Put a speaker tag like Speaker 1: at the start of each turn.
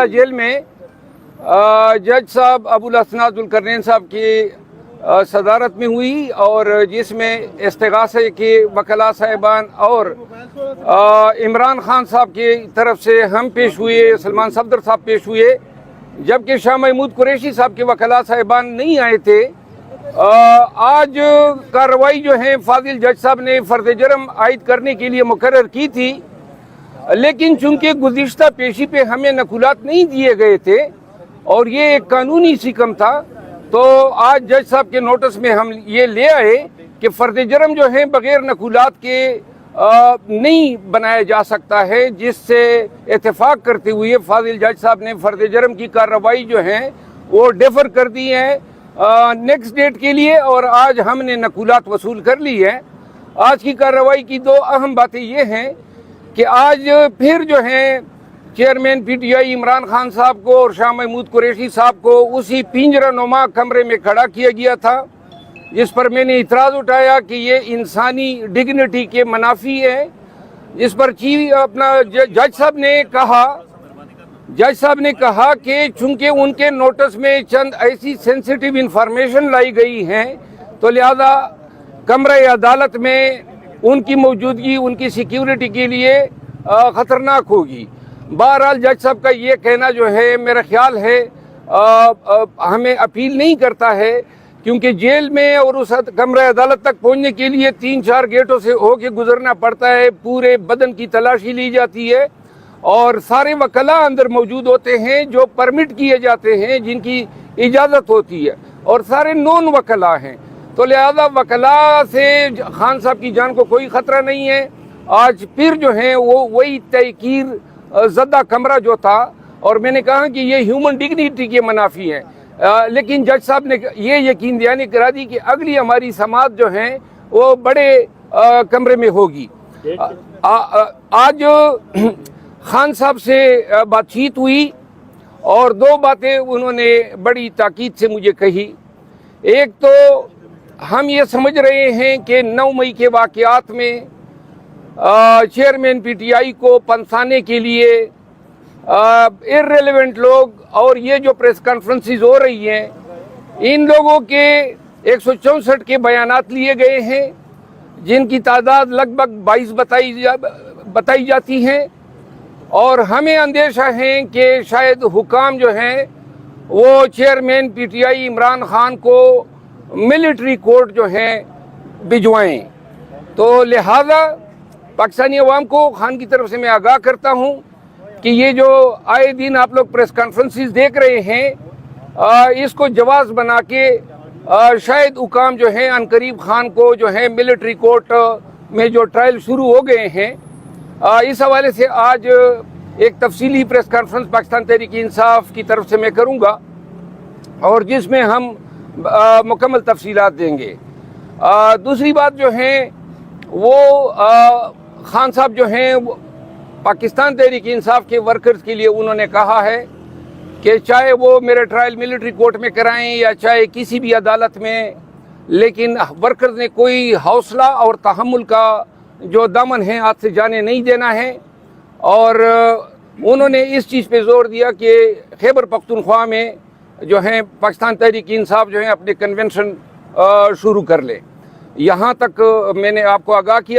Speaker 1: Jail में जज साहब अबुल हसन जुल्करनैन साहब की सदारत में हुई और जिसमें इस्तिगासे के वकला साहिबान और इमरान खान साहब की तरफ से हम पेश हुए, सलमान सफदर साहब पेश हुए, जबकि शाह महमूद कुरैशी साहब के वकला साहिबान नहीं आए थे। आज कार्रवाई जो है फाजिल जज साहब ने फर्द जुर्म आयद करने के लिए मुकर्रर की थी, लेकिन चूंकि गुज़िश्ता पेशी पे हमें नकुलात नहीं दिए गए थे और ये एक कानूनी सिकम था, तो आज जज साहब के नोटिस में हम ये ले आए कि फर्द जुर्म जो है बग़ैर नकुलात के नहीं बनाया जा सकता है, जिससे इत्तेफाक करते हुए फाजिल जज साहब ने फर्द जुर्म की कार्रवाई जो है वो डेफर कर दी है नेक्स्ट डेट के लिए, और आज हमने नकुलात वसूल कर ली है। आज की कार्रवाई की दो अहम बातें ये हैं कि आज फिर जो है चेयरमैन पीटीआई इमरान खान साहब को और शाह महमूद कुरैशी साहब को उसी पिंजरा नुमा कमरे में खड़ा किया गया था, जिस पर मैंने इतराज़ उठाया कि ये इंसानी डिग्निटी के मुनाफी है। जिस पर जज साहब ने कहा कि चूंकि उनके नोटिस में चंद ऐसी सेंसिटिव इंफॉर्मेशन लाई गई हैं, तो लिहाजा कमरे अदालत में उनकी मौजूदगी उनकी सिक्योरिटी के लिए ख़तरनाक होगी। बहरहाल जज साहब का ये कहना जो है मेरा ख्याल है हमें अपील नहीं करता है, क्योंकि जेल में और उस कमरे अदालत तक पहुंचने के लिए 3-4 गेटों से होके गुजरना पड़ता है, पूरे बदन की तलाशी ली जाती है और सारे वकला अंदर मौजूद होते हैं जो परमिट किए जाते हैं, जिनकी इजाज़त होती है, और सारे नॉन वकला हैं। तो लिहाजा वकला से खान साहब की जान को कोई ख़तरा नहीं है। आज फिर जो है वो वही तहकीर ज़दा कमरा जो था, और मैंने कहा कि ये ह्यूमन डिग्निटी के मुनाफी है, लेकिन जज साहब ने ये यकीन दहानी करा दी कि अगली हमारी समाअत जो है वो बड़े कमरे में होगी। आज खान साहब से बातचीत हुई और दो बातें उन्होंने बड़ी ताकीद से मुझे कही। एक तो हम ये समझ रहे हैं कि 9 मई के वाक़यात में चेयरमैन पीटीआई को पंसाने के लिए इर्रेलेवेंट लोग और ये जो प्रेस कॉन्फ्रेंसेस हो रही हैं, इन लोगों के 164 के बयानात लिए गए हैं, जिनकी तादाद लगभग 22 बताई जाती हैं, और हमें अंदेशा है कि शायद हुकाम जो हैं वो चेयरमैन पीटीआई इमरान खान को मिलिट्री कोर्ट जो है भिजवाएं। तो लिहाजा पाकिस्तानी अवाम को खान की तरफ से मैं आगाह करता हूं कि ये जो आए दिन आप लोग प्रेस कॉन्फ्रेंसेस देख रहे हैं, इसको जवाज बना के शायद हुकाम जो है अनकरीब खान को जो है मिलिट्री कोर्ट में जो ट्रायल शुरू हो गए हैं, इस हवाले से आज एक तफसीली प्रेस कॉन्फ्रेंस पाकिस्तान तहरीक इंसाफ की तरफ से मैं करूँगा, और जिसमें हम मुकम्मल तफसीलात देंगे। दूसरी बात जो है वो खान साहब जो हैं पाकिस्तान तहरीक इंसाफ के वर्कर्स के लिए उन्होंने कहा है कि चाहे वो मेरे ट्रायल मिलिट्री कोर्ट में कराएं या चाहे किसी भी अदालत में, लेकिन वर्कर्स ने कोई हौसला और तहम्मुल का जो दामन है हाथ से जाने नहीं देना है। और उन्होंने इस चीज़ पे जोर दिया कि खैबर पख्तूनख्वा में जो है पाकिस्तान तहरीक इंसाफ जो है अपने कन्वेंशन शुरू कर ले। यहाँ तक मैंने आपको आगाह किया।